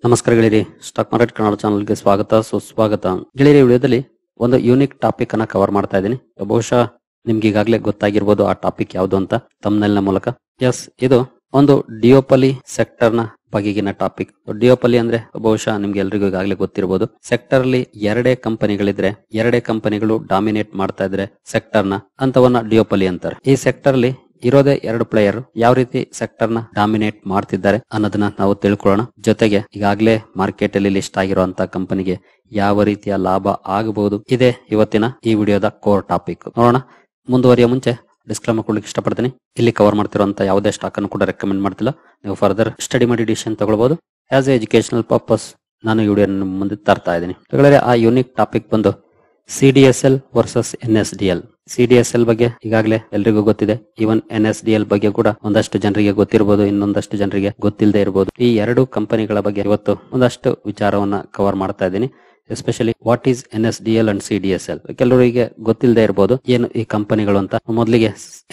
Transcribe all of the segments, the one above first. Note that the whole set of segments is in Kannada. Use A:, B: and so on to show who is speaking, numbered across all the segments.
A: ನಮಸ್ಕಾರ ಗೆಳೆಯರಿ, ಸ್ಟಾಕ್ ಮಾರ್ಕೆಟ್ ಕನ್ನಡ ಚಾನಲ್ಗೆ ಸ್ವಾಗತ ಸುಸ್ವಾಗತ. ಗೆಳೆಯರಿ, ವಿಡಿಯೋದಲ್ಲಿ ಒಂದು ಯೂನಿಕ್ ಟಾಪಿಕ್ ಅನ್ನ ಕವರ್ ಮಾಡ್ತಾ ಇದ್ದೀನಿ. ಬಹುಶಃ ನಿಮ್ಗೆ ಈಗಾಗಲೇ ಗೊತ್ತಾಗಿರ್ಬೋದು ಆ ಟಾಪಿಕ್ ಯಾವುದು ಅಂತ ತಮ್ನೆಲ್ನ ಮೂಲಕ. ಎಸ್, ಇದು ಒಂದು ಡಿಯೋಪಲಿ ಸೆಕ್ಟರ್ ನ ಬಗೆಗಿನ ಟಾಪಿಕ್. ಡಿಯೋಪಲಿ ಅಂದ್ರೆ ಬಹುಶಃ ನಿಮ್ಗೆ ಎಲ್ರಿಗೂ ಈಗಾಗಲೇ ಗೊತ್ತಿರಬಹುದು. ಸೆಕ್ಟರ್ ಅಲ್ಲಿ ಎರಡೇ ಕಂಪನಿಗಳಿದ್ರೆ, ಎರಡೇ ಕಂಪನಿಗಳು ಡಾಮಿನೇಟ್ ಮಾಡ್ತಾ ಇದ್ರೆ ಸೆಕ್ಟರ್ ನ ಅಂತವನ್ನ ಡಿಯೋಪಲಿ ಅಂತಾರೆ. ಈ ಸೆಕ್ಟರ್ ಅಲ್ಲಿ ಇರೋದೇ ಎರಡು ಪ್ಲೇಯರ್ ಯಾವ ರೀತಿ ಸೆಕ್ಟರ್ ನ ಡಾಮಿನೇಟ್ ಮಾಡ್ತಿದ್ದಾರೆ ಅನ್ನೋದನ್ನ ನಾವು ತಿಳ್ಕೊಳ್ಳೋಣ. ಜೊತೆಗೆ ಈಗಾಗಲೇ ಮಾರ್ಕೆಟ್ ಅಲ್ಲಿ ಲಿಸ್ಟ್ ಆಗಿರುವಂತಹ ಕಂಪನಿಗೆ ಯಾವ ರೀತಿಯ ಲಾಭ ಆಗಬಹುದು, ಇದೇ ಇವತ್ತಿನ ಈ ವಿಡಿಯೋದ ಕೋರ್ ಟಾಪಿಕ್. ನೋಡೋಣ. ಮುಂದುವರಿಯ ಮುಂಚೆ ಡಿಸ್ಕ್ಲೇಮರ್ ಕೊಡ್ಲಿಕ್ಕೆ ಇಷ್ಟಪಡ್ತೀನಿ. ಇಲ್ಲಿ ಕವರ್ ಮಾಡ್ತಿರುವಂತಹ ಯಾವುದೇ ಸ್ಟಾಕ್ ಅನ್ನು ಕೂಡ ರೆಕಮೆಂಡ್ ಮಾಡ್ತಿಲ್ಲ. ನೀವು ಫರ್ದರ್ ಸ್ಟಡಿ ಮಾಡಿ ಡಿಸಿಷನ್ ತಗೊಳ್ಬಹುದು. ಆಸ್ ಎ ಎಜುಕೇಶನಲ್ ಪರ್ಪಸ್ ನಾನು ಈ ವಿಡಿಯೋ ಮುಂದೆ ತರ್ತಾ ಇದ್ದೀನಿ. ಆ ಯೂನಿಕ್ ಟಾಪಿಕ್ ಬಂದು CDSL ವರ್ಸಸ್ NSDL. CDSL ಬಗ್ಗೆ ಈಗಾಗಲೇ ಎಲ್ರಿಗೂ ಗೊತ್ತಿದೆ. ಈವನ್ NSDL ಬಗ್ಗೆ ಕೂಡ ಒಂದಷ್ಟು ಜನರಿಗೆ ಗೊತ್ತಿರಬಹುದು, ಇನ್ನೊಂದಷ್ಟು ಜನರಿಗೆ ಗೊತ್ತಿಲ್ಲದೆ ಇರಬಹುದು. ಈ ಎರಡು ಕಂಪನಿಗಳ ಬಗ್ಗೆ ಇವತ್ತು ಒಂದಷ್ಟು ವಿಚಾರವನ್ನ ಕವರ್ ಮಾಡ್ತಾ ಇದ್ದೀನಿ. Especially what is NSDL and CDSL. ಕೆಲವರಿಗೆ ಗೊತ್ತಿಲ್ಲದೆ ಇರಬಹುದು ಏನು ಈ ಕಂಪನಿಗಳು ಅಂತ. ಮೊದಲಿಗೆ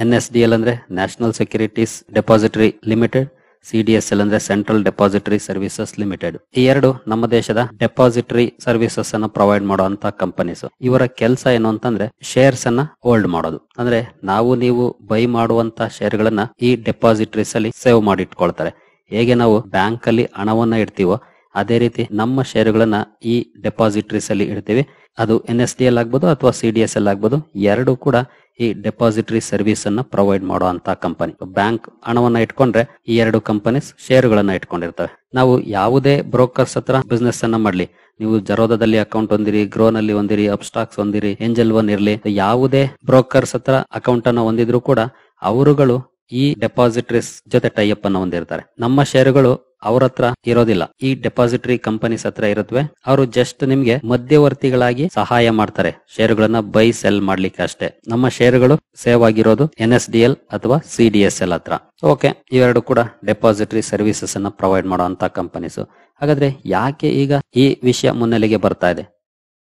A: NSDL ಅಂದ್ರೆ national securities depository limited, CDSL ಅಂದ್ರೆ ಸೆಂಟ್ರಲ್ ಡೆಪಾಸಿಟರಿ ಸರ್ವಿಸಸ್ ಲಿಮಿಟೆಡ್. ಈ ಎರಡು ನಮ್ಮ ದೇಶದ ಡೆಪಾಸಿಟರಿ ಸರ್ವಿಸಸ್ ಅನ್ನು ಪ್ರೊವೈಡ್ ಮಾಡುವಂತ ಕಂಪನೀಸ್. ಇವರ ಕೆಲಸ ಏನು ಅಂತಂದ್ರೆ ಶೇರ್ಸ್ ಅನ್ನ ಹೋಲ್ಡ್ ಮಾಡೋದು. ಅಂದ್ರೆ ನೀವು ಬೈ ಮಾಡುವಂತ ಶೇರ್ ಗಳನ್ನ ಈ ಡೆಪಾಸಿಟರೀಸ್ ಅಲ್ಲಿ ಸೇವ್ ಮಾಡಿ ಇಟ್ಕೊಳ್ತಾರೆ. ಹೇಗೆ ನಾವು ಬ್ಯಾಂಕ್ ಅಲ್ಲಿ ಹಣವನ್ನ ಇಡ್ತೀವೋ ಅದೇ ರೀತಿ ನಮ್ಮ ಶೇರುಗಳನ್ನ ಈ ಡೆಪಾಸಿಟರೀಸ್ ಅಲ್ಲಿ ಇಡ್ತೀವಿ. ಅದು NSDL ಆಗ್ಬೋದು ಅಥವಾ CDSL ಆಗ್ಬೋದು. ಎರಡು ಕೂಡ ಈ ಡೆಪಾಸಿಟರಿ ಸರ್ವಿಸ್ ಅನ್ನ ಪ್ರೊವೈಡ್ ಮಾಡುವಂತ ಕಂಪನಿ. ಬ್ಯಾಂಕ್ ಹಣವನ್ನ ಇಟ್ಕೊಂಡ್ರೆ ಈ ಎರಡು ಕಂಪನೀಸ್ ಶೇರುಗಳನ್ನ ಇಟ್ಕೊಂಡಿರ್ತವೆ. ನಾವು ಯಾವುದೇ ಬ್ರೋಕರ್ಸ್ ಹತ್ರ ಬಿಸ್ನೆಸ್ ಅನ್ನ ಮಾಡ್ಲಿ, ನೀವು ಜರೋದಾದಲ್ಲಿ ಅಕೌಂಟ್ ಹೊಂದಿರಿ, ಗ್ರೋ ನಲ್ಲಿ ಹೊಂದಿರಿ, ಅಪ್ಸ್ಟಾಕ್ಸ್ ಹೊಂದಿರಿ, ಏಂಜಲ್ ಒನ್ ಇರ್ಲಿ, ಯಾವುದೇ ಬ್ರೋಕರ್ಸ್ ಹತ್ರ ಅಕೌಂಟ್ ಅನ್ನ ಹೊಂದಿದ್ರು ಕೂಡ ಅವರುಗಳು ಈ ಡೆಪಾಸಿಟರೀಸ್ ಜೊತೆ ಟೈಅಪ್ ಅನ್ನ ಹೊಂದಿರ್ತಾರೆ. ನಮ್ಮ ಶೇರುಗಳು ಅವ್ರ ಹತ್ರ ಇರೋದಿಲ್ಲ, ಈ ಡೆಪಾಸಿಟರಿ ಕಂಪನೀಸ್ ಹತ್ರ ಇರುತ್ತವೆ. ಅವರು ಜಸ್ಟ್ ನಿಮ್ಗೆ ಮಧ್ಯವರ್ತಿಗಳಾಗಿ ಸಹಾಯ ಮಾಡ್ತಾರೆ ಶೇರುಗಳನ್ನ ಬೈ ಸೆಲ್ ಮಾಡ್ಲಿಕ್ಕೆ ಅಷ್ಟೇ. ನಮ್ಮ ಶೇರುಗಳು ಸೇವ್ ಆಗಿರೋದು NSDL ಅಥವಾ CDSL ಹತ್ರ. ಓಕೆ, ಇವೆರಡು ಕೂಡ ಡೆಪಾಸಿಟರಿ ಸರ್ವಿಸಸ್ ಅನ್ನ ಪ್ರೊವೈಡ್ ಮಾಡುವಂತ ಕಂಪನೀಸ್. ಹಾಗಾದ್ರೆ ಯಾಕೆ ಈಗ ಈ ವಿಷಯ ಮುನ್ನೆಲೆಗೆ ಬರ್ತಾ ಇದೆ,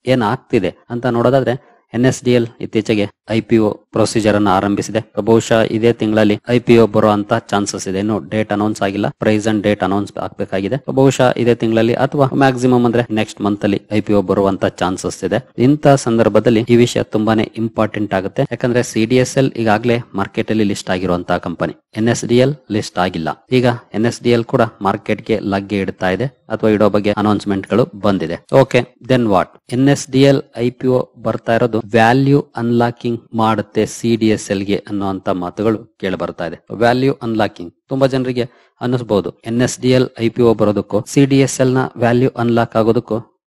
A: ಏನಾಗ್ತಿದೆ ಅಂತ ನೋಡೋದಾದ್ರೆ, NSDL ಇತ್ತೀಚೆಗೆ IPO ಪ್ರೊಸೀಜರ್ ಅನ್ನು ಆರಂಭಿಸಿದೆ. ಬಹುಶಃ ಇದೇ ತಿಂಗಳಲ್ಲಿ IPO ಬರುವಂತ ಚಾನ್ಸಸ್ ಇದೆ. ಇನ್ನು ಡೇಟ್ ಅನೌನ್ಸ್ ಆಗಿಲ್ಲ, ಪ್ರೈಸ್ ಅಂಡ್ ಡೇಟ್ ಅನೌನ್ಸ್ ಆಗ್ಬೇಕಾಗಿದೆ. ಬಹುಶಃ ಇದೇ ತಿಂಗಳಲ್ಲಿ ಅಥವಾ ಮ್ಯಾಕ್ಸಿಮಮ್ ಅಂದ್ರೆ ನೆಕ್ಸ್ಟ್ ಮಂತ್ ಅಲ್ಲಿ IPO ಬರುವಂತ ಚಾನ್ಸಸ್ ಇದೆ. ಇಂತಹ ಸಂದರ್ಭದಲ್ಲಿ ಈ ವಿಷಯ ತುಂಬಾನೇ ಇಂಪಾರ್ಟೆಂಟ್ ಆಗುತ್ತೆ. ಯಾಕಂದ್ರೆ CDSL ಈಗಾಗಲೇ ಮಾರ್ಕೆಟ್ ಅಲ್ಲಿ ಲಿಸ್ಟ್ ಆಗಿರುವಂತಹ ಕಂಪನಿ, NSDL ಲಿಸ್ಟ್ ಆಗಿಲ್ಲ. ಈಗ NSDL ಕೂಡ ಮಾರ್ಕೆಟ್ ಗೆ ಲಗ್ಗೆ ಇಡ್ತಾ ಇದೆ ಅಥವಾ ಇಡೋ ಬಗ್ಗೆ ಅನೌನ್ಸ್ಮೆಂಟ್ ಗಳು ಬಂದಿದೆ. Okay, then what? NSDL IPO ಬರ್ತಾ ಇರೋದು ವ್ಯಾಲ್ಯೂ ಅನ್ಲಾಕಿಂಗ್ ಮಾಡುತ್ತೆ CDSL ಗೆ ಅನ್ನುವಂತ ಮಾತುಗಳು ಕೇಳಿ ಬರ್ತಾ ಇದೆ. ವ್ಯಾಲ್ಯೂ ಅನ್ಲಾಕಿಂಗ್ ತುಂಬಾ ಜನರಿಗೆ ಅನ್ನಿಸಬಹುದು, NSDL IPO ಬರೋದಕ್ಕೂ CDSL ನ ವ್ಯಾಲ್ಯೂ ಅನ್ಲಾಕ್ ಆಗೋದಕ್ಕೂ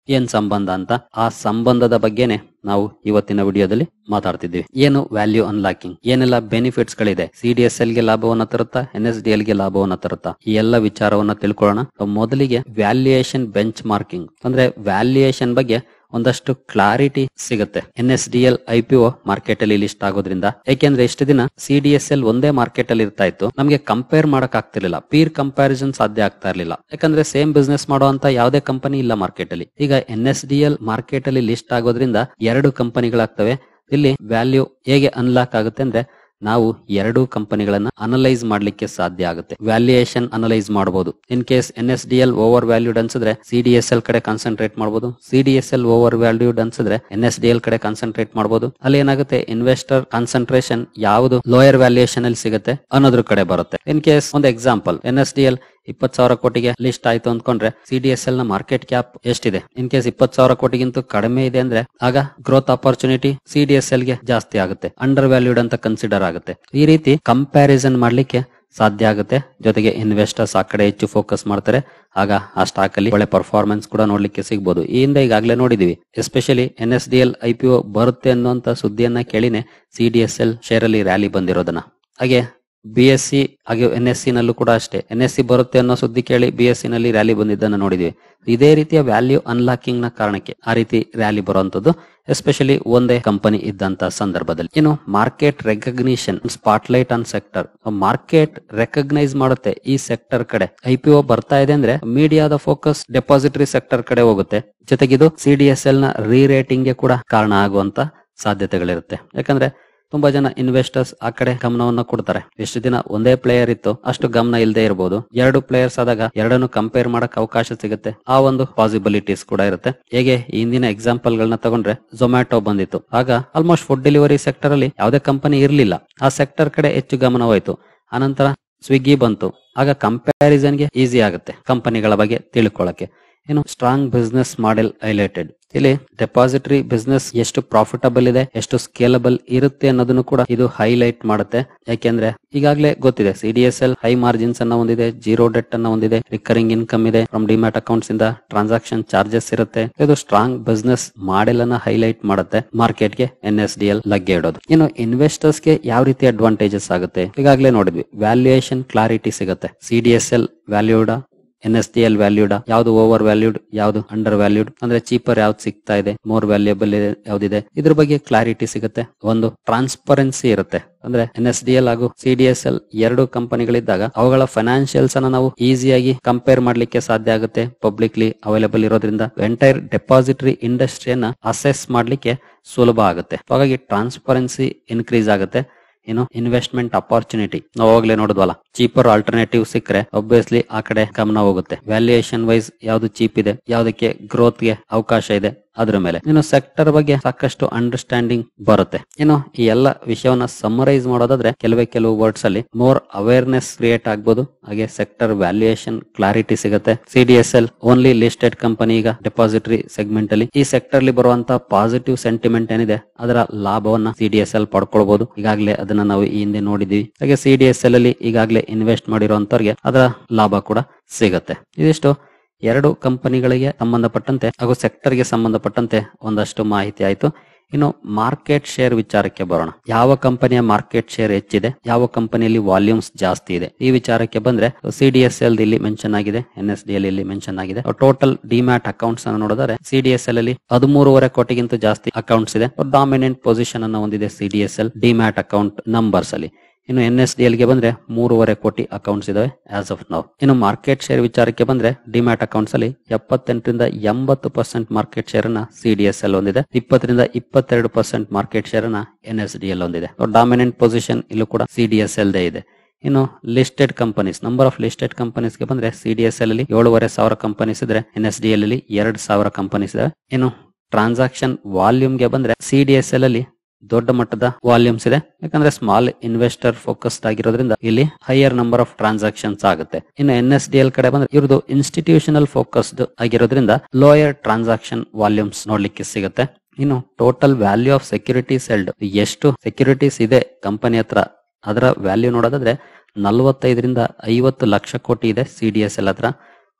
A: ಏನ್ ಸಂಬಂಧ ಅಂತ. ಆ ಸಂಬಂಧದ ಬಗ್ಗೆನೆ ನಾವು ಇವತ್ತಿನ ವಿಡಿಯೋದಲ್ಲಿ ಮಾತಾಡ್ತಿದ್ದೀವಿ. ಏನು ವ್ಯಾಲ್ಯೂ ಅನ್ಲಾಕಿಂಗ್, ಏನೆಲ್ಲ ಬೆನಿಫಿಟ್ಸ್ ಗಳಿದೆ, CDSL ಗೆ ಲಾಭವನ್ನ ತರುತ್ತಾ, NSDL ಗೆ ಲಾಭವನ್ನ ತರುತ್ತಾ, ಈ ಎಲ್ಲ ವಿಚಾರವನ್ನ ತಿಳ್ಕೊಳ್ಳೋಣ. ಮೊದಲಿಗೆ ವ್ಯಾಲ್ಯೂಯೇಷನ್ ಬೆಂಚ್ ಮಾರ್ಕಿಂಗ್ ಅಂದ್ರೆ ವ್ಯಾಲ್ಯೂಯೇಷನ್ ಬಗ್ಗೆ ಒಂದಷ್ಟು ಕ್ಲಾರಿಟಿ ಸಿಗುತ್ತೆ NSDL IPO ಮಾರ್ಕೆಟ್ ಅಲ್ಲಿ ಲಿಸ್ಟ್ ಆಗೋದ್ರಿಂದ. ಯಾಕೆಂದ್ರೆ ಇಷ್ಟು ದಿನ CDSL ಒಂದೇ ಮಾರ್ಕೆಟ್ ಅಲ್ಲಿ ಇರ್ತಾ ಇತ್ತು, ನಮ್ಗೆ ಕಂಪೇರ್ ಮಾಡಕ್ ಆಗ್ತಿರ್ಲಿಲ್ಲ, ಪೀರ್ ಕಂಪ್ಯಾರಿಸನ್ ಸಾಧ್ಯ ಆಗ್ತಾ ಇರ್ಲಿಲ್ಲ. ಯಾಕಂದ್ರೆ ಸೇಮ್ ಬಿಸ್ನೆಸ್ ಮಾಡುವಂತ ಯಾವುದೇ ಕಂಪನಿ ಇಲ್ಲ ಮಾರ್ಕೆಟ್ ಅಲ್ಲಿ. ಈಗ NSDL ಮಾರ್ಕೆಟ್ ಅಲ್ಲಿ ಲಿಸ್ಟ್ ಆಗೋದ್ರಿಂದ ಎರಡು ಕಂಪನಿಗಳಾಗ್ತವೆ. ಇಲ್ಲಿ ವ್ಯಾಲ್ಯೂ ಹೇಗೆ ಅನ್ಲಾಕ್ ಆಗುತ್ತೆ ಅಂದ್ರೆ, ನಾವು ಎರಡೂ ಕಂಪನಿಗಳನ್ನ ಅನಲೈಸ್ ಮಾಡ್ಲಿಕ್ಕೆ ಸಾಧ್ಯ ಆಗುತ್ತೆ. ವ್ಯಾಲ್ಯೂಯೇಷನ್ ಅನಲೈಸ್ ಮಾಡಬಹುದು. In case NSDL over valued ಅನ್ಸಿದ್ರೆ CDSL ಕಡೆ ಕಾನ್ಸಂಟ್ರೇಟ್ ಮಾಡಬಹುದು, CDSL ಓವರ್ ವ್ಯಾಲ್ಯೂಡ್ ಅನ್ಸಿದ್ರೆ NSDL ಕಡೆ ಕಾನ್ಸಂಟ್ರೇಟ್ ಮಾಡಬಹುದು. ಅಲ್ಲಿ ಏನಾಗುತ್ತೆ, ಇನ್ವೆಸ್ಟರ್ ಕಾನ್ಸಂಟ್ರೇಷನ್ ಯಾವುದು ಲೋಯರ್ ವ್ಯಾಲ್ಯೂಯೇಷನ್ ಅಲ್ಲಿ ಸಿಗುತ್ತೆ ಅನ್ನೋದ್ರ ಕಡೆ ಬರುತ್ತೆ. ಇನ್ ಕೇಸ್ ಒಂದು ಎಕ್ಸಾಂಪಲ್, NSDL 20,000 ಕೋಟಿಗೆ ಲಿಸ್ಟ್ ಆಯ್ತು ಅಂದ್ಕೊಂಡ್ರೆ CDSL ನ ಮಾರ್ಕೆಟ್ ಕ್ಯಾಪ್ ಎಷ್ಟಿದೆ? ಇನ್ ಕೇಸ್ 20,000 ಕೋಟಿಗಿಂತ ಕಡಿಮೆ ಇದೆ ಅಂದ್ರೆ ಆಗ ಗ್ರೋತ್ ಆಪರ್ಚುನಿಟಿ CDSL ಗೆ ಜಾಸ್ತಿ ಆಗುತ್ತೆ, ಅಂಡರ್ ವ್ಯಾಲ್ಯೂಡ್ ಅಂತ ಕನ್ಸಿಡರ್ ಆಗುತ್ತೆ. ಈ ರೀತಿ ಕಂಪ್ಯಾರಿಸನ್ ಮಾಡ್ಲಿಕ್ಕೆ ಸಾಧ್ಯ ಆಗುತ್ತೆ. ಜೊತೆಗೆ ಇನ್ವೆಸ್ಟರ್ಸ್ ಆ ಕಡೆ ಹೆಚ್ಚು ಫೋಕಸ್ ಮಾಡ್ತಾರೆ. ಆಗ ಆ ಸ್ಟಾಕ್ ಅಲ್ಲಿ ಒಳ್ಳೆ ಪರ್ಫಾರ್ಮೆನ್ಸ್ ಕೂಡ ನೋಡ್ಲಿಕ್ಕೆ ಸಿಗಬಹುದು. ಈ ಹಿಂದೆ ಈಗಾಗಲೇ ನೋಡಿದೀವಿ, ಎಸ್ಪೆಷಲಿ NSDL IPO ಬರುತ್ತೆ ಅನ್ನುವಂತ ಸುದ್ದಿಯನ್ನ ಕೇಳಿನೇ CDSL ಶೇರ್ ಅಲ್ಲಿ ರ್ಯಾಲಿ ಬಂದಿರೋದನ್ನ. ಹಾಗೆ BSE ಹಾಗೆ NSE ನಲ್ಲೂ ಕೂಡ ಅಷ್ಟೇ, NSE ಬರುತ್ತೆ ಅನ್ನೋ ಸುದ್ದಿ ಕೇಳಿ BSE ನಲ್ಲಿ ರ್ಯಾಲಿ ಬಂದಿದ್ದನ್ನ ನೋಡಿದ್ವಿ. ಇದೇ ರೀತಿಯ ವ್ಯಾಲ್ಯೂ ಅನ್ಲಾಕಿಂಗ್ ನ ಕಾರಣಕ್ಕೆ ಆ ರೀತಿ ರ್ಯಾಲಿ ಬರುವಂತದ್ದು, ಎಸ್ಪೆಷಲಿ ಒಂದೇ ಕಂಪನಿ ಇದ್ದಂತ ಸಂದರ್ಭದಲ್ಲಿ. ಇನ್ನು market recognition, spotlight on sector. Market recognise ಮಾಡುತ್ತೆ ಈ ಸೆಕ್ಟರ್ ಕಡೆ. IPO ಬರ್ತಾ ಇದೆ ಅಂದ್ರೆ ಮೀಡಿಯಾದ ಫೋಕಸ್ ಡೆಪಾಸಿಟರಿ ಸೆಕ್ಟರ್ ಕಡೆ ಹೋಗುತ್ತೆ. ಜೊತೆಗಿದು CDSL ನ ರೀ ರೇಟಿಂಗ್ ಗೆ ಕೂಡ ಕಾರಣ ಆಗುವಂತ ಸಾಧ್ಯತೆಗಳಿರುತ್ತೆ. ಯಾಕಂದ್ರೆ ತುಂಬಾ ಜನ ಇನ್ವೆಸ್ಟರ್ಸ್ ಆ ಕಡೆ ಗಮನವನ್ನ ಕೊಡ್ತಾರೆ. ಎಷ್ಟು ದಿನ ಒಂದೇ ಪ್ಲೇಯರ್ ಇತ್ತು ಅಷ್ಟು ಗಮನ ಇಲ್ಲದೆ ಇರಬಹುದು. 2 ಪ್ಲೇಯರ್ಸ್ ಆದಾಗ ಎರಡನ್ನು ಕಂಪೇರ್ ಮಾಡಕ್ ಅವಕಾಶ ಸಿಗುತ್ತೆ. ಆ ಒಂದು ಪಾಸಿಬಿಲಿಟೀಸ್ ಕೂಡ ಇರುತ್ತೆ. ಹೇಗೆ ಹಿಂದಿನ ಎಕ್ಸಾಂಪಲ್ ಗಳನ್ನ ತಗೊಂಡ್ರೆ ಝೊಮ್ಯಾಟೊ ಬಂದಿತ್ತು. ಆಗ ಆಲ್ಮೋಸ್ಟ್ ಫುಡ್ ಡೆಲಿವರಿ ಸೆಕ್ಟರ್ ಅಲ್ಲಿ ಯಾವುದೇ ಕಂಪನಿ ಇರಲಿಲ್ಲ. ಆ ಸೆಕ್ಟರ್ ಕಡೆ ಹೆಚ್ಚು ಗಮನವಾಯಿತು. ಆನಂತರ ಸ್ವಿಗ್ಗಿ ಬಂತು. ಆಗ ಕಂಪ್ಯಾರಿಸನ್ ಗೆ ಈಸಿ ಆಗುತ್ತೆ ಕಂಪನಿಗಳ ಬಗ್ಗೆ ತಿಳ್ಕೊಳ್ಳಕ್ಕೆ. ಏನು ಸ್ಟ್ರಾಂಗ್ ಬಿಸ್ನೆಸ್ ಮಾಡೆಲ್ ಹೈಲೈಟೆಡ್. ಇಲ್ಲಿ ಡೆಪಾಸಿಟರಿ ಬಿಸ್ನೆಸ್ ಎಷ್ಟು ಪ್ರಾಫಿಟಬಲ್ ಇದೆ, ಎಷ್ಟು ಸ್ಕೇಲಬಲ್ ಇರುತ್ತೆ ಅನ್ನೋದನ್ನು ಕೂಡ ಇದು ಹೈಲೈಟ್ ಮಾಡುತ್ತೆ. ಯಾಕೆಂದ್ರೆ ಈಗಾಗಲೇ ಗೊತ್ತಿದೆ CDSL ಹೈ ಮಾರ್ಜಿನ್ಸ್ ಅನ್ನ ಹೊಂದಿದೆ, ಜೀರೋ ಡೆಟ್ ಅನ್ನ ಹೊಂದಿದೆ, ರಿಕರಿಂಗ್ ಇನ್ಕಮ್ ಇದೆ, ಫ್ರಮ್ ಡಿಮ್ಯಾಟ್ ಅಕೌಂಟ್ಸ್ ಇಂದ ಟ್ರಾನ್ಸಾಕ್ಷನ್ ಚಾರ್ಜಸ್ ಇರುತ್ತೆ. ಇದು ಸ್ಟ್ರಾಂಗ್ ಬಿಸ್ನೆಸ್ ಮಾಡೆಲ್ ಅನ್ನ ಹೈಲೈಟ್ ಮಾಡುತ್ತೆ ಮಾರ್ಕೆಟ್ ಗೆ NSDL ಲಗ್ಗೆ ಇಡೋದು. ಇನ್ನು ಇನ್ವೆಸ್ಟರ್ಸ್ ಗೆ ಯಾವ ರೀತಿ ಅಡ್ವಾಂಟೇಜಸ್ ಆಗುತ್ತೆ ಈಗಾಗಲೇ ನೋಡಿದ್ವಿ. ವ್ಯಾಲ್ಯೂಯೇಷನ್ ಕ್ಲಾರಿಟಿ ಸಿಗುತ್ತೆ. CDSL ವ್ಯಾಲ್ಯೂಡ, NSDL ವ್ಯಾಲ್ಯೂಡ, ಯಾವ್ದು ಓವರ್ ವ್ಯಾಲ್ಯೂಡ್, ಯಾವ್ದು ಅಂಡರ್ ವ್ಯಾಲ್ಯೂಡ್, ಅಂದ್ರೆ ಚೀಪರ್ ಯಾವ್ದು ಸಿಗ್ತಾ ಇದೆ, ಮೋರ್ ವ್ಯಾಲ್ಯೂಬಲ್ ಯಾವ್ದಿದೆ, ಇದ್ರ ಬಗ್ಗೆ ಕ್ಲಾರಿಟಿ ಸಿಗುತ್ತೆ. ಒಂದು ಟ್ರಾನ್ಸ್ಪರೆನ್ಸಿ ಇರುತ್ತೆ. ಅಂದ್ರೆ NSDL ಹಾಗೂ CDSL ಎರಡು ಕಂಪನಿಗಳಿದ್ದಾಗ ಅವುಗಳ ಫೈನಾನ್ಷಿಯಲ್ಸ್ ಅನ್ನ ನಾವು ಈಸಿಯಾಗಿ ಕಂಪೇರ್ ಮಾಡ್ಲಿಕ್ಕೆ ಸಾಧ್ಯ ಆಗುತ್ತೆ. ಪಬ್ಲಿಕ್ಲಿ ಅವೈಲೇಬಲ್ ಇರೋದ್ರಿಂದ ಎಂಟೈರ್ ಡೆಪಾಸಿಟರಿ ಇಂಡಸ್ಟ್ರಿಯನ್ನ ಅಸೆಸ್ ಮಾಡ್ಲಿಕ್ಕೆ ಸುಲಭ ಆಗುತ್ತೆ. ಹಾಗಾಗಿ ಟ್ರಾನ್ಸ್ಪರೆನ್ಸಿ ಇನ್ಕ್ರೀಸ್ ಆಗುತ್ತೆ. ಏನು ಇನ್ವೆಸ್ಟ್ಮೆಂಟ್ ಅಪಾರ್ಚುನಿಟಿ ನಾವು ಹೋಗ್ಲೇ ನೋಡಿದ್ವಲ್ಲ, ಚೀಪರ್ ಆಲ್ಟರ್ನೇಟಿವ್ ಸಿಕ್ಕರೆ ಒಬ್ವಿಯಸ್ಲಿ ಆ ಕಡೆ ಗಮನ ಹೋಗುತ್ತೆ. ವ್ಯಾಲ್ಯೂಯೇಷನ್ ವೈಸ್ ಯಾವ್ದು ಚೀಪ್ ಇದೆ, ಯಾವ್ದಕ್ಕೆ ಗ್ರೋತ್ ಗೆ ಅವಕಾಶ ಇದೆ ಅದ್ರ ಮೇಲೆ. ಇನ್ನು ಸೆಕ್ಟರ್ ಬಗ್ಗೆ ಸಾಕಷ್ಟು ಅಂಡರ್ಸ್ಟ್ಯಾಂಡಿಂಗ್ ಬರುತ್ತೆ. ಇನ್ನು ಈ ಎಲ್ಲ ವಿಷಯವನ್ನ ಸಮ್ಮರೈಸ್ ಮಾಡೋದಾದ್ರೆ ಕೆಲವು ವರ್ಡ್ಸ್ ಅಲ್ಲಿ ಮೋರ್ ಅವೇರ್ನೆಸ್ ಕ್ರಿಯೇಟ್ ಆಗ್ಬೋದು. ಹಾಗೆ ಸೆಕ್ಟರ್ ವ್ಯಾಲ್ಯೂಯೇಷನ್ ಕ್ಲಾರಿಟಿ ಸಿಗುತ್ತೆ. CDSL ಓನ್ಲಿ ಲಿಸ್ಟೆಡ್ ಕಂಪನಿ ಈಗ ಡೆಪಾಸಿಟರಿ ಸೆಗ್ಮೆಂಟ್ ಅಲ್ಲಿ. ಈ ಸೆಕ್ಟರ್ ಅಲ್ಲಿ ಬರುವಂತ ಪಾಸಿಟಿವ್ ಸೆಂಟಿಮೆಂಟ್ ಏನಿದೆ ಅದರ ಲಾಭವನ್ನ CDSL ಪಡ್ಕೊಳ್ಬಹುದು. ಈಗಾಗಲೇ ಅದನ್ನ ನಾವು ಈ ಹಿಂದೆ ನೋಡಿದೀವಿ. ಹಾಗೆ CDSL ಅಲ್ಲಿ ಈಗಾಗಲೇ ಇನ್ವೆಸ್ಟ್ ಮಾಡಿರುವಂತವ್ರಿಗೆ ಅದರ ಲಾಭ ಕೂಡ ಸಿಗುತ್ತೆ. ಇದಿಷ್ಟು ಎರಡು ಕಂಪನಿಗಳಿಗೆ ಸಂಬಂಧಪಟ್ಟಂತೆ ಹಾಗೂ ಸೆಕ್ಟರ್ ಗೆ ಸಂಬಂಧಪಟ್ಟಂತೆ ಒಂದಷ್ಟು ಮಾಹಿತಿ ಆಯ್ತು. ಇನ್ನು ಮಾರ್ಕೆಟ್ ಶೇರ್ ವಿಚಾರಕ್ಕೆ ಬರೋಣ. ಯಾವ ಕಂಪನಿಯ ಮಾರ್ಕೆಟ್ ಶೇರ್ ಹೆಚ್ಚಿದೆ, ಯಾವ ಕಂಪನಿಯಲ್ಲಿ ವಾಲ್ಯೂಮ್ಸ್ ಜಾಸ್ತಿ ಇದೆ, ಈ ವಿಚಾರಕ್ಕೆ ಬಂದ್ರೆ CDSL ಇಲ್ಲಿ ಮೆನ್ಷನ್ ಆಗಿದೆ, NSDL ಇಲ್ಲಿ ಮೆನ್ಷನ್ ಆಗಿದೆ. ಟೋಟಲ್ ಡಿಮ್ಯಾಟ್ ಅಕೌಂಟ್ಸ್ ಅನ್ನು ನೋಡಿದರೆ CDSL ಅಲ್ಲಿ 13.5 ಕೋಟಿಗಿಂತ ಜಾಸ್ತಿ ಅಕೌಂಟ್ಸ್ ಇದೆ. ಡಾಮಿನೆಂಟ್ ಪೊಸಿಷನ್ ಅನ್ನು ಹೊಂದಿದೆ CDSL ಡಿಮ್ಯಾಟ್ ಅಕೌಂಟ್ ನಂಬರ್ಸ್ ಅಲ್ಲಿ. ಇನ್ನು NSDL ಗೆ ಬಂದ್ರೆ 3.5 ಕೋಟಿ ಅಕೌಂಟ್ಸ್ ಇದಾವೆ ಆಸ್ ಆಫ್ ನೌ. ಇನ್ನು ಮಾರ್ಕೆಟ್ ಶೇರ್ ವಿಚಾರಕ್ಕೆ ಬಂದ್ರೆ ಡಿಮ್ಯಾಟ್ ಅಕೌಂಟ್ಸ್ ಅಲ್ಲಿ 78ರಿಂದ 80% ಮಾರ್ಕೆಟ್ ಶೇರ್ ಅನ್ನ CDSL ಹೊಂದಿದೆ. 20ರಿಂದ 22% ಮಾರ್ಕೆಟ್ ಶೇರ್ ಅನ್ನ NSDL ಹೊಂದಿದೆ. ಡಾಮಿನೆಂಟ್ ಪೊಸಿಷನ್ ಇಲ್ಲೂ ಕೂಡ CDSL ದೇ ಇದೆ. ಇನ್ನು listed companies, number of listed companies ಗೆ ಬಂದ್ರೆ CDSL ಅಲ್ಲಿ 7,500 ಕಂಪನೀಸ್ ಇದ್ರೆ NSDL ಅಲ್ಲಿ 2,000 ಕಂಪನೀಸ್ ಇದಾವೆ. ಇನ್ನು ಟ್ರಾನ್ಸಾಕ್ಷನ್ ವಾಲ್ಯೂಮ್ ಗೆ ಬಂದ್ರೆ CDSL ಅಲ್ಲಿ ದೊಡ್ಡ ಮಟ್ಟದ ವಾಲ್ಯೂಮ್ಸ್ ಇದೆ. ಯಾಕಂದ್ರೆ ಸ್ಮಾಲ್ ಇನ್ವೆಸ್ಟರ್ ಫೋಕಸ್ಡ್ ಆಗಿರೋದ್ರಿಂದ ಇಲ್ಲಿ ಹೈಯರ್ ನಂಬರ್ ಆಫ್ ಟ್ರಾನ್ಸಾಕ್ಷನ್ಸ್ ಆಗುತ್ತೆ. ಇನ್ನು NSDL ಕಡೆ ಬಂದ್ರೆ ಇವ್ರದ್ದು ಇನ್ಸ್ಟಿಟ್ಯೂಷನಲ್ ಫೋಕಸ್ಡ್ ಆಗಿರೋದ್ರಿಂದ ಲೋಯರ್ ಟ್ರಾನ್ಸಾಕ್ಷನ್ ವಾಲ್ಯೂಮ್ಸ್ ನೋಡ್ಲಿಕ್ಕೆ ಸಿಗುತ್ತೆ. ಇನ್ನು total value of securities held, ಎಷ್ಟು ಸೆಕ್ಯೂರಿಟೀಸ್ ಇದೆ ಕಂಪನಿ ಹತ್ರ ಅದರ ವ್ಯಾಲ್ಯೂ ನೋಡೋದಾದ್ರೆ 45ರಿಂದ 50 ಲಕ್ಷ ಕೋಟಿ ಇದೆ CDSL ಹತ್ರ.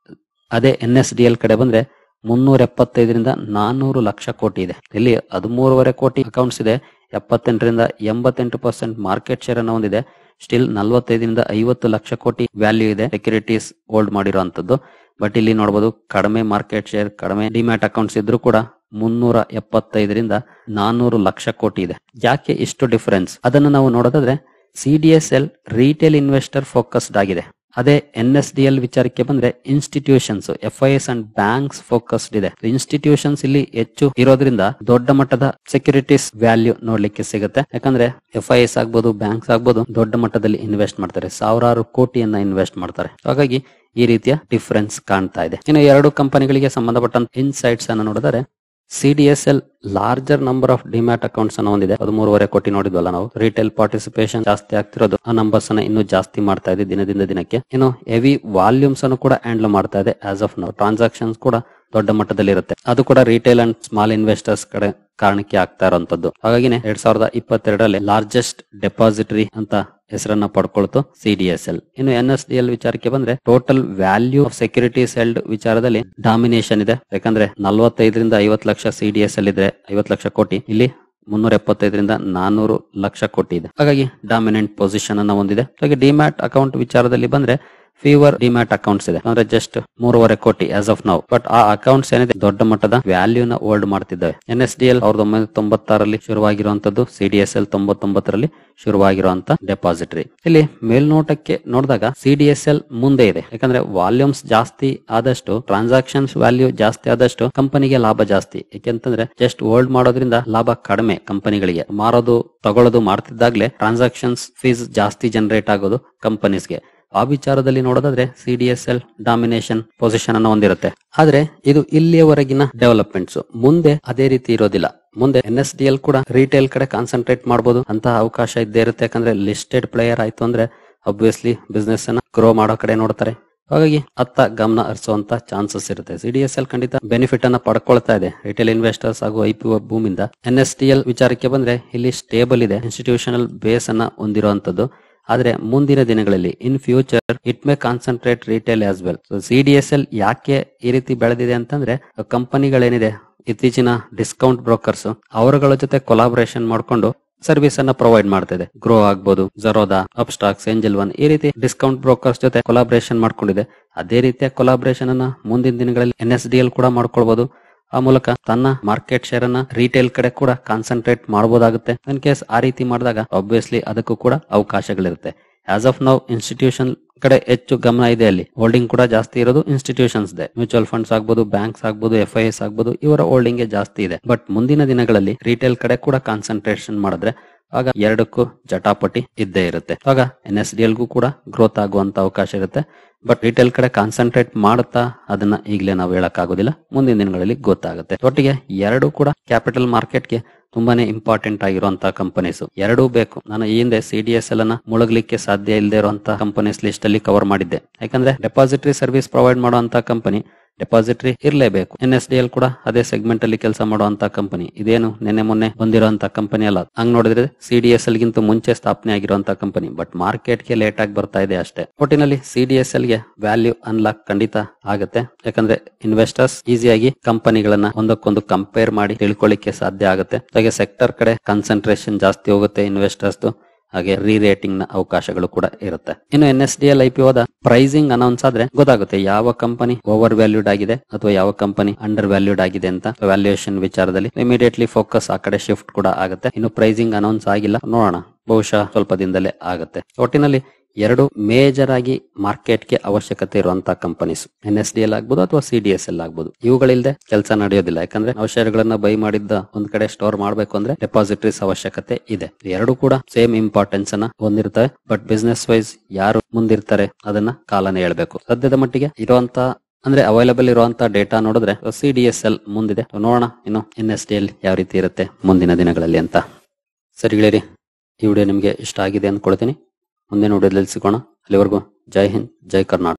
A: ಅದೇ NSDL ಕಡೆ ಬಂದ್ರೆ 375ರಿಂದ 400 ಲಕ್ಷ ಕೋಟಿ ಇದೆ. ಇಲ್ಲಿ 13.5 ಕೋಟಿ ಅಕೌಂಟ್ಸ್ ಇದೆ. 78ರಿಂದ 88% ಮಾರ್ಕೆಟ್ ಶೇರ್ ಅನ್ನು ಹೊಂದಿದೆ. ಸ್ಟಿಲ್ 45ರಿಂದ 50 ಲಕ್ಷ ಕೋಟಿ ವ್ಯಾಲ್ಯೂ ಇದೆ ಸೆಕ್ಯೂರಿಟೀಸ್ ಹೋಲ್ಡ್ ಮಾಡಿರುವಂತದ್ದು. ಬಟ್ ಇಲ್ಲಿ ನೋಡಬಹುದು ಕಡಿಮೆ ಮಾರ್ಕೆಟ್ ಶೇರ್, ಕಡಿಮೆ ಡಿಮ್ಯಾಟ್ ಅಕೌಂಟ್ಸ್ ಇದ್ರೂ ಕೂಡ 375ರಿಂದ 400 ಲಕ್ಷ ಕೋಟಿ ಇದೆ. ಯಾಕೆ ಇಷ್ಟು ಡಿಫರೆನ್ಸ್ ಅದನ್ನು ನಾವು ನೋಡೋದಾದ್ರೆ CDSL ರಿಟೇಲ್ ಇನ್ವೆಸ್ಟರ್ ಫೋಕಸ್ಡ್ ಆಗಿದೆ. ಅದೇ NSDL ವಿಚಾರಕ್ಕೆ ಬಂದ್ರೆ institutions, FIS and banks focused ಇದೆ. ಇನ್ಸ್ಟಿಟ್ಯೂಷನ್ಸ್ ಇಲ್ಲಿ ಹೆಚ್ಚು ಇರೋದ್ರಿಂದ ದೊಡ್ಡ ಮಟ್ಟದ ಸೆಕ್ಯೂರಿಟೀಸ್ ವ್ಯಾಲ್ಯೂ ನೋಡ್ಲಿಕ್ಕೆ ಸಿಗುತ್ತೆ. ಯಾಕಂದ್ರೆ FIS ಆಗ್ಬೋದು, ಬ್ಯಾಂಕ್ಸ್ ಆಗ್ಬೋದು, ದೊಡ್ಡ ಮಟ್ಟದಲ್ಲಿ ಇನ್ವೆಸ್ಟ್ ಮಾಡ್ತಾರೆ, ಸಾವಿರಾರು ಕೋಟಿಯನ್ನ ಇನ್ವೆಸ್ಟ್ ಮಾಡ್ತಾರೆ. ಹಾಗಾಗಿ ಈ ರೀತಿಯ ಡಿಫರೆನ್ಸ್ ಕಾಣ್ತಾ ಇದೆ. ಇನ್ನು ಎರಡು ಕಂಪನಿಗಳಿಗೆ ಸಂಬಂಧಪಟ್ಟಂತ ಇನ್ಸೈಟ್ಸ್ ಅನ್ನು ನೋಡಿದರೆ CDSL larger number of demat accounts ಅನ್ನು ಹೊಂದಿದೆ. 13.5 ಕೋಟಿ ನೋಡಿದ್ವಲ್ಲ ನಾವು. ರಿಟೇಲ್ ಪಾರ್ಟಿಸಿಪೇಷನ್ ಜಾಸ್ತಿ ಆಗ್ತಿರೋದು ಆ ನಂಬರ್ಸ್ ಅನ್ನ ಇನ್ನೂ ಜಾಸ್ತಿ ಮಾಡ್ತಾ ಇದೆ ದಿನದಿಂದ ದಿನಕ್ಕೆ. ಇನ್ನು ಹೆವಿ ವಾಲ್ಯೂಮ್ಸ್ ಅನ್ನು ಕೂಡ ಹ್ಯಾಂಡಲ್ ಮಾಡ್ತಾ ಇದೆ ಆಸ್ ಆಫ್ ನೌ. ಟ್ರಾನ್ಸಾಕ್ಷನ್ಸ್ ಕೂಡ ದೊಡ್ಡ ಮಟ್ಟದಲ್ಲಿ ಇರುತ್ತೆ. ಅದು ಕೂಡ ರಿಟೇಲ್ ಅಂಡ್ ಸ್ಮಾಲ್ ಇನ್ವೆಸ್ಟರ್ಸ್ ಕಡೆ ಕಾರಣಕ್ಕೆ ಆಗ್ತಾ ಇರುವಂತದ್ದು. ಹಾಗಾಗಿನೇ 2022ರಲ್ಲಿ ಲಾರ್ಜೆಸ್ಟ್ ಡೆಪಾಸಿಟರಿ ಅಂತ ಹೆಸರನ್ನ ಪಡ್ಕೊಳ್ತು CDSL. ಇನ್ನು NSDL ವಿಚಾರಕ್ಕೆ ಬಂದ್ರೆ total value of securities held ವಿಚಾರದಲ್ಲಿ ಡಾಮಿನೇಷನ್ ಇದೆ. ಯಾಕಂದ್ರೆ 45ರಿಂದ 50 ಲಕ್ಷ CDSL ಇದ್ರೆ 50 ಲಕ್ಷ ಕೋಟಿ, ಇಲ್ಲಿ 375ರಿಂದ 400 ಲಕ್ಷ ಕೋಟಿ ಇದೆ. ಹಾಗಾಗಿ ಡಾಮಿನೆಂಟ್ ಪೊಸಿಷನ್ ಅನ್ನ ಹೊಂದಿದೆ. ಹಾಗೆ ಡಿಮ್ಯಾಟ್ ಅಕೌಂಟ್ ವಿಚಾರದಲ್ಲಿ ಬಂದ್ರೆ ಫೀವರ್ ಡಿಮ್ಯಾಟ್ ಅಕೌಂಟ್ಸ್ ಇದೆ ಅಂದ್ರೆ just 3.5 crore as of now. But ಆ ಅಕೌಂಟ್ಸ್ ಏನಿದೆ ದೊಡ್ಡ ಮಟ್ಟದ ವ್ಯಾಲ್ಯೂ ನ ಹೋಲ್ಡ್ ಮಾಡ್ತಿದ್ದಾವೆ. NSDL 1996ರಲ್ಲಿ ಶುರುವಾಗಿರುವಂತದ್ದು, CDSL 99ರಲ್ಲಿ ಶುರುವಾಗಿರುವಂತ ಡೆಪಾಸಿಟರಿ. ಇಲ್ಲಿ ಮೇಲ್ನೋಟಕ್ಕೆ ನೋಡಿದಾಗ CDSL ಮುಂದೆ ಇದೆ, ಯಾಕಂದ್ರೆ ವಾಲ್ಯೂಮ್ಸ್ ಜಾಸ್ತಿ ಆದಷ್ಟು, ಟ್ರಾನ್ಸಾಕ್ಷನ್ಸ್ ವ್ಯಾಲ್ಯೂ ಜಾಸ್ತಿ ಆದಷ್ಟು ಕಂಪನಿಗೆ ಲಾಭ ಜಾಸ್ತಿ. ಯಾಕೆಂತಂದ್ರೆ ಜಸ್ಟ್ ಹೋಲ್ಡ್ ಮಾಡೋದ್ರಿಂದ ಲಾಭ ಕಡಿಮೆ ಕಂಪನಿಗಳಿಗೆ, ಮಾರೋದು ತಗೊಳ್ಳೋದು ಮಾಡ್ತಿದ್ದಾಗ್ಲೇ ಟ್ರಾನ್ಸಾಕ್ಷನ್ಸ್ ಫೀಸ್ ಜಾಸ್ತಿ ಜನರೇಟ್ ಆಗೋದು ಕಂಪನೀಸ್ಗೆ. ಆ ವಿಚಾರದಲ್ಲಿ ನೋಡೋದಾದ್ರೆ CDSL ಡಾಮಿನೇಷನ್ ಪೊಸಿಷನ್ ಅನ್ನು ಹೊಂದಿರುತ್ತೆ. ಆದ್ರೆ ಇದು ಇಲ್ಲಿಯವರೆಗಿನ ಡೆವಲಪ್ಮೆಂಟ್ಸ್, ಮುಂದೆ ಅದೇ ರೀತಿ ಇರೋದಿಲ್ಲ. ಮುಂದೆ NSDL ಕೂಡ ರಿಟೇಲ್ ಕಡೆ ಕಾನ್ಸಂಟ್ರೇಟ್ ಮಾಡಬಹುದು ಅಂತ ಅವಕಾಶ ಇದ್ದೇ ಇರುತ್ತೆ. ಯಾಕಂದ್ರೆ ಲಿಸ್ಟೆಡ್ ಪ್ಲೇಯರ್ ಆಯ್ತು ಅಂದ್ರೆ ಅಬ್ವಿಯಸ್ಲಿ ಬಿಸ್ನೆಸ್ ಅನ್ನ ಗ್ರೋ ಮಾಡೋ ಕಡೆ ನೋಡ್ತಾರೆ. ಹಾಗಾಗಿ ಅತ್ತ ಗಮನ ಹರಿಸುವಂತ ಚಾನ್ಸಸ್ ಇರುತ್ತೆ. CDSL ಖಂಡಿತ ಬೆನಿಫಿಟ್ ಅನ್ನ ಪಡ್ಕೊಳ್ತಾ ಇದೆ ರಿಟೇಲ್ ಇನ್ವೆಸ್ಟರ್ಸ್ ಹಾಗೂ IPO ಭೂಮಿಂದ. NSDL ವಿಚಾರಕ್ಕೆ ಬಂದ್ರೆ ಇಲ್ಲಿ ಸ್ಟೇಬಲ್ ಇದೆ, ಇನ್ಸ್ಟಿಟ್ಯೂಷನಲ್ ಬೇಸ್ ಅನ್ನ ಹೊಂದಿರುವಂತದ್ದು. ಆದ್ರೆ ಮುಂದಿನ ದಿನಗಳಲ್ಲಿ in future it may concentrate retail as well. So CDSL ಯಾಕೆ ಈ ರೀತಿ ಬೆಳೆದಿದೆ ಅಂತಂದ್ರೆ ಕಂಪನಿಗಳೇನಿದೆ ಇತ್ತೀಚಿನ ಡಿಸ್ಕೌಂಟ್ ಬ್ರೋಕರ್ಸ್ ಅವರುಗಳ ಜೊತೆ ಕೊಲಾಬರೇಷನ್ ಮಾಡ್ಕೊಂಡು ಸರ್ವಿಸ್ ಅನ್ನ ಪ್ರೊವೈಡ್ ಮಾಡ್ತಾ ಇದೆ. ಗ್ರೋ ಆಗ್ಬೋದು, ಜರೋದಾ, ಅಪ್ಸ್ಟಾಕ್ಸ್, ಏಂಜಲ್ ಒನ್, ಈ ರೀತಿ ಡಿಸ್ಕೌಂಟ್ ಬ್ರೋಕರ್ಸ್ ಜೊತೆ ಕೊಲಾಬರೇಷನ್ ಮಾಡ್ಕೊಂಡಿದೆ. ಅದೇ ರೀತಿಯ ಕೊಲಾಬರೇಷನ್ ಅನ್ನ ಮುಂದಿನ ದಿನಗಳಲ್ಲಿ NSDL ಕೂಡ ಮಾಡ್ಕೊಳ್ಬಹುದು. ಆ ಮೂಲಕ ತನ್ನ ಮಾರ್ಕೆಟ್ ಶೇರ್ ಅನ್ನ ರಿಟೇಲ್ ಕಡೆ ಕೂಡ ಕಾನ್ಸಂಟ್ರೇಟ್ ಮಾಡಬಹುದಾಗುತ್ತೆ. ಇನ್ ಕೇಸ್ ಆ ರೀತಿ ಮಾಡಿದಾಗ ಆಬ್ವಿಯಸ್ಲಿ ಅದಕ್ಕೂ ಕೂಡ ಅವಕಾಶಗಳಿರುತ್ತೆ. ಆಸ್ ಆಫ್ ನೌ ಇನ್ಸ್ಟಿಟ್ಯೂಷನ್ ಕಡೆ ಹೆಚ್ಚು ಗಮನ ಇದೆ, ಅಲ್ಲಿ ಹೋಲ್ಡಿಂಗ್ ಕೂಡ ಜಾಸ್ತಿ ಇರೋದು ಇನ್ಸ್ಟಿಟ್ಯೂಷನ್ಸ್ ಇದೆ. ಮ್ಯೂಚುವಲ್ ಫಂಡ್ಸ್ ಆಗ್ಬೋದು, ಬ್ಯಾಂಕ್ಸ್ ಆಗ್ಬೋದು, FIS ಆಗ್ಬೋದು, ಇವರ ಹೋಲ್ಡಿಂಗ್ ಜಾಸ್ತಿ ಇದೆ. ಬಟ್ ಮುಂದಿನ ದಿನಗಳಲ್ಲಿ ರಿಟೇಲ್ ಕಡೆ ಕೂಡ ಕಾನ್ಸಂಟ್ರೇಷನ್ ಮಾಡಿದ್ರೆ ಆಗ ಎರಡಕ್ಕೂ ಜಟಾಪಟಿ ಇದ್ದೇ ಇರುತ್ತೆ. ಆಗ NSDL ಗೂ ಕೂಡ ಗ್ರೋತ್ ಆಗುವಂತ ಅವಕಾಶ ಇರುತ್ತೆ. ಬಟ್ ರಿಟೇಲ್ ಕಡೆ ಕಾನ್ಸಂಟ್ರೇಟ್ ಮಾಡುತ್ತಾ ಅದನ್ನ ಈಗಲೇ ನಾವು ಹೇಳಕ್ ಆಗೋದಿಲ್ಲ, ಮುಂದಿನ ದಿನಗಳಲ್ಲಿ ಗೊತ್ತಾಗುತ್ತೆ. ಒಟ್ಟಿಗೆ ಎರಡು ಕೂಡ ಕ್ಯಾಪಿಟಲ್ ಮಾರ್ಕೆಟ್ಗೆ ತುಂಬಾನೇ ಇಂಪಾರ್ಟೆಂಟ್ ಆಗಿರುವಂತಹ ಕಂಪನೀಸ್. ಎರಡೂ ಬೇಕು. ನಾನು ಈ ಹಿಂದೆ CDSL ಅನ್ನ ಮುಳುಗಲಿಕ್ಕೆ ಸಾಧ್ಯ ಇಲ್ಲದೆ ಇರುವಂತಹ ಕಂಪನೀಸ್ ಲಿಸ್ಟ್ ಅಲ್ಲಿ ಕವರ್ ಮಾಡಿದ್ದೆ. ಯಾಕಂದ್ರೆ ಡೆಪಾಸಿಟರಿ ಸರ್ವಿಸ್ ಪ್ರೊವೈಡ್ ಮಾಡುವಂತಹ ಕಂಪನಿ ಡೆಪಾಸಿಟರಿ ಇರಲೇಬೇಕು. NSDL ಕೂಡ ಅದೇ ಸೆಗ್ಮೆಂಟ್ ಅಲ್ಲಿ ಕೆಲಸ ಮಾಡುವಂತ ಕಂಪನಿ. ಇದೇನು ನೆನ್ನೆ ಮೊನ್ನೆ ಬಂದಿರುವಂತ ಕಂಪನಿ ಅಲ್ಲ. ಹಂಗ್ ನೋಡಿದ್ರೆ CDSL ಗಿಂತ ಮುಂಚೆ ಸ್ಥಾಪನೆ ಆಗಿರುವಂತ ಕಂಪನಿ. ಬಟ್ ಮಾರ್ಕೆಟ್ ಗೆ ಲೇಟ್ ಆಗಿ ಬರ್ತಾ ಇದೆ ಅಷ್ಟೇ. ಒಟ್ಟಿನಲ್ಲಿ CDSL ಗೆ ವ್ಯಾಲ್ಯೂ ಅನ್ಲಾಕ್ ಖಂಡಿತ ಆಗುತ್ತೆ. ಯಾಕಂದ್ರೆ ಇನ್ವೆಸ್ಟರ್ಸ್ ಈಸಿಯಾಗಿ ಕಂಪನಿಗಳನ್ನ ಒಂದಕ್ಕೊಂದು ಕಂಪೇರ್ ಮಾಡಿ ತಿಳ್ಕೊಳ್ಳಿಕ್ಕೆ ಸಾಧ್ಯ ಆಗುತ್ತೆ. ಹಾಗೆ ಸೆಕ್ಟರ್ ಕಡೆ ಕಾನ್ಸಂಟ್ರೇಷನ್ ಜಾಸ್ತಿ ಹೋಗುತ್ತೆ ಇನ್ವೆಸ್ಟರ್ಸ್. ಹಾಗೆ ರೇಟಿಂಗ್ ನ ಅವಕಾಶಗಳು ಕೂಡ ಇರುತ್ತೆ. ಇನ್ನು NSDL IPO the pricing announce ಆದ್ರೆ ಗೊತ್ತಾಗುತ್ತೆ ಯಾವ ಕಂಪನಿ ಓವರ್ ವ್ಯಾಲ್ಯೂಡ್ ಆಗಿದೆ ಅಥವಾ ಯಾವ ಕಂಪನಿ ಅಂಡರ್ ವ್ಯಾಲ್ಯೂಡ್ ಆಗಿದೆ ಅಂತ. ವ್ಯಾಲ್ಯೂಯೇಷನ್ ವಿಚಾರದಲ್ಲಿ ಇಮಿಡಿಯೇಟ್ಲಿ ಫೋಕಸ್ ಆ ಕಡೆ ಶಿಫ್ಟ್ ಕೂಡ ಆಗುತ್ತೆ. ಇನ್ನು ಪ್ರೈಸಿಂಗ್ ಅನೌನ್ಸ್ ಆಗಿಲ್ಲ, ನೋಡೋಣ, ಬಹುಶಃ ಸ್ವಲ್ಪ ದಿನದಲ್ಲೇ ಆಗುತ್ತೆ. ಒಟ್ಟಿನಲ್ಲಿ ಎರಡು ಮೇಜರ್ ಆಗಿ ಮಾರ್ಕೆಟ್ ಗೆ ಅವಶ್ಯಕತೆ ಇರುವಂತಹ ಕಂಪನೀಸ್ NSDL ಆಗ್ಬೋದು ಅಥವಾ CDSL ಆಗ್ಬೋದು. ಇವುಗಳಿಲ್ಲದೆ ಕೆಲಸ ನಡೆಯೋದಿಲ್ಲ. ಯಾಕಂದ್ರೆ ನಾವು ಶೇರ್ಗಳನ್ನ ಬೈ ಮಾಡಿದ್ದ ಒಂದ್ ಕಡೆ ಸ್ಟೋರ್ ಮಾಡ್ಬೇಕು ಅಂದ್ರೆ ಡೆಪಾಸಿಟರೀಸ್ ಅವಶ್ಯಕತೆ ಇದೆ. ಎರಡು ಕೂಡ ಸೇಮ್ ಇಂಪಾರ್ಟೆನ್ಸ್ ಅನ್ನ ಹೊಂದಿರ್ತವೆ. ಬಟ್ ಬಿಸ್ನೆಸ್ ವೈಸ್ ಯಾರು ಮುಂದಿರ್ತಾರೆ ಅದನ್ನ ಕಾಲನೇ ಹೇಳ್ಬೇಕು. ಸದ್ಯದ ಮಟ್ಟಿಗೆ ಇರುವಂತ ಅಂದ್ರೆ ಅವೈಲಬಲ್ ಇರುವಂತ ಡೇಟಾ ನೋಡಿದ್ರೆ CDSL ಮುಂದಿದೆ. ನೋಡೋಣ ಇನ್ನು NSDL ಯಾವ ರೀತಿ ಇರುತ್ತೆ ಮುಂದಿನ ದಿನಗಳಲ್ಲಿ ಅಂತ. ಸರಿ ಗೆಳೆಯರಿ, ಈ ವಿಡಿಯೋ ನಿಮ್ಗೆ ಇಷ್ಟ ಆಗಿದೆ ಅಂದ್ಕೊಳ್ತೀನಿ. ಮುಂದಿನ ವಿಡಿಯೋದಲ್ಲಿ ಸಿಗೋಣ. ಅಲ್ಲಿವರೆಗೂ ಜೈ ಹಿಂದ್, ಜೈ ಕರ್ನಾಟಕ.